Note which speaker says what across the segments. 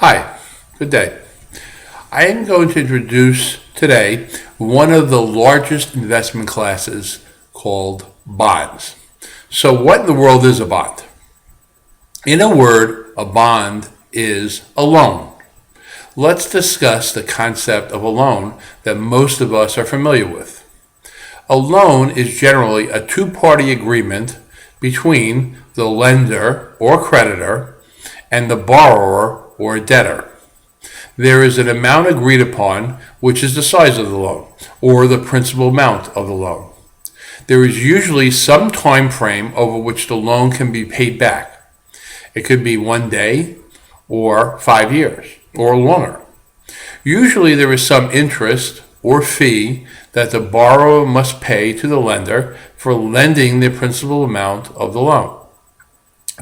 Speaker 1: Hi, good day. I am going to introduce today one of the largest investment classes called bonds. So, what in the world is a bond? In a word, a bond is a loan. Let's discuss the concept of a loan that most of us are familiar with. A loan is generally a two-party agreement between the lender or creditor and the borrower or debtor. There is an amount agreed upon, which is the size of the loan, or the principal amount of the loan. There is usually some time frame over which the loan can be paid back. It could be 1 day, or 5 years, or longer. Usually there is some interest or fee that the borrower must pay to the lender for lending the principal amount of the loan.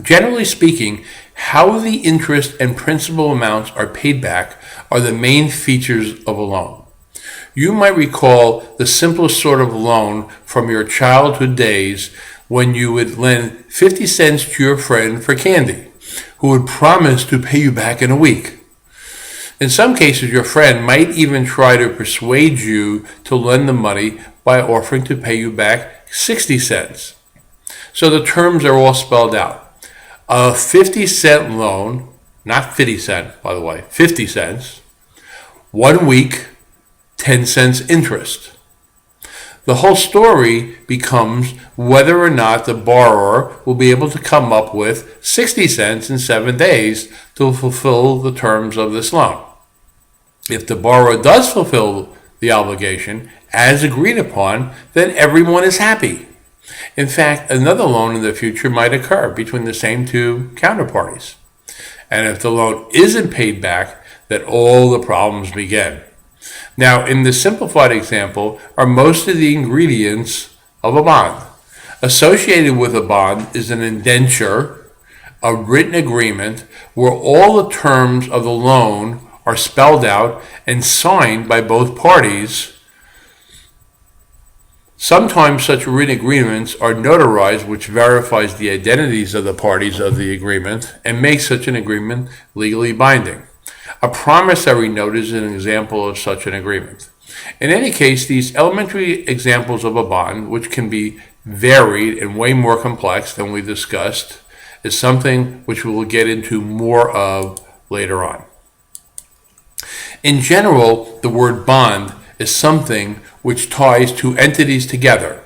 Speaker 1: Generally speaking, how the interest and principal amounts are paid back are the main features of a loan. You might recall the simplest sort of loan from your childhood days when you would lend 50 cents to your friend for candy, who would promise to pay you back in a week. In some cases, your friend might even try to persuade you to lend the money by offering to pay you back 60 cents. So the terms are all spelled out. A 50-cent loan, not 50 cents, by the way, 50 cents, 1 week, 10 cents interest. The whole story becomes whether or not the borrower will be able to come up with 60 cents in 7 days to fulfill the terms of this loan. If the borrower does fulfill the obligation as agreed upon, then everyone is happy. In fact, another loan in the future might occur between the same two counterparties. And if the loan isn't paid back, then all the problems begin. Now, in the simplified example are most of the ingredients of a bond. Associated with a bond is an indenture, a written agreement where all the terms of the loan are spelled out and signed by both parties. Sometimes such written agreements are notarized, which verifies the identities of the parties of the agreement and makes such an agreement legally binding. A promissory note is an example of such an agreement. In any case, these elementary examples of a bond, which can be varied and way more complex than we discussed, is something which we will get into more of later on. In general, the word bond is something which ties two entities together.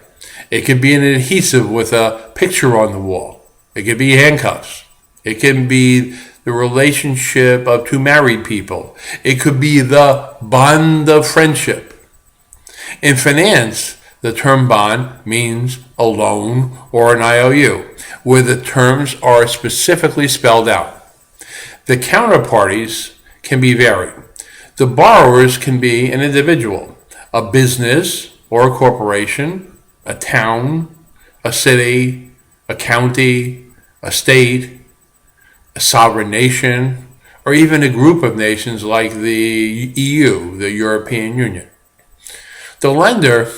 Speaker 1: It could be an adhesive with a picture on the wall. It could be handcuffs. It can be the relationship of two married people. It could be the bond of friendship. In finance, the term bond means a loan or an IOU, where the terms are specifically spelled out. The counterparties can be varied. The borrowers can be an individual, a business or a corporation, a town, a city, a county, a state, a sovereign nation, or even a group of nations like the EU, the European Union. The lender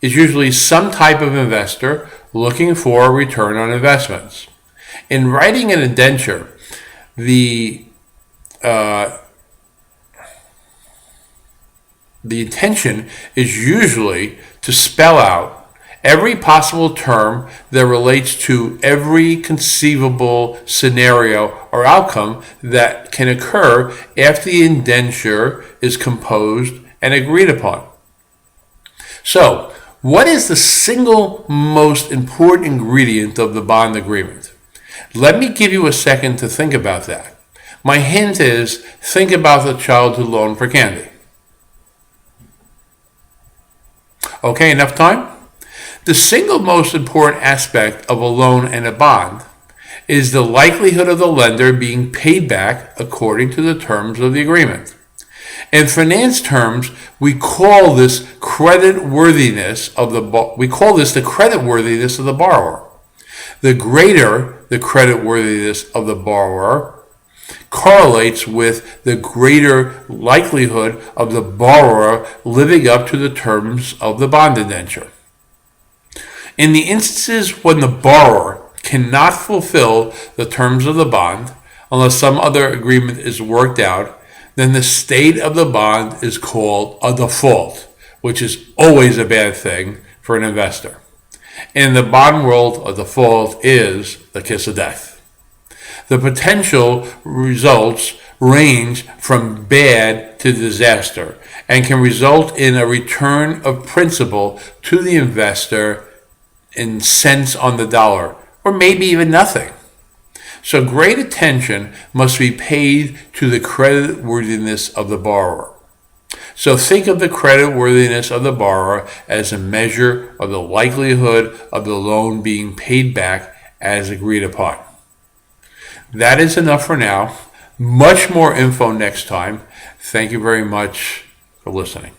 Speaker 1: is usually some type of investor looking for a return on investments. In writing an indenture, the intention is usually to spell out every possible term that relates to every conceivable scenario or outcome that can occur after the indenture is composed and agreed upon. So, what is the single most important ingredient of the bond agreement? Let me give you a second to think about that. My hint is, think about the childhood loan for candy. Okay, enough time? The single most important aspect of a loan and a bond is the likelihood of the lender being paid back according to the terms of the agreement. In finance terms, we call this the creditworthiness of the borrower. The greater the creditworthiness of the borrower correlates with the greater likelihood of the borrower living up to the terms of the bond indenture. In the instances when the borrower cannot fulfill the terms of the bond, unless some other agreement is worked out, then the state of the bond is called a default, which is always a bad thing for an investor. In the bond world, a default is the kiss of death. The potential results range from bad to disaster and can result in a return of principal to the investor in cents on the dollar, or maybe even nothing. So great attention must be paid to the creditworthiness of the borrower. So think of the creditworthiness of the borrower as a measure of the likelihood of the loan being paid back as agreed upon. That is enough for now. Much more info next time. Thank you very much for listening.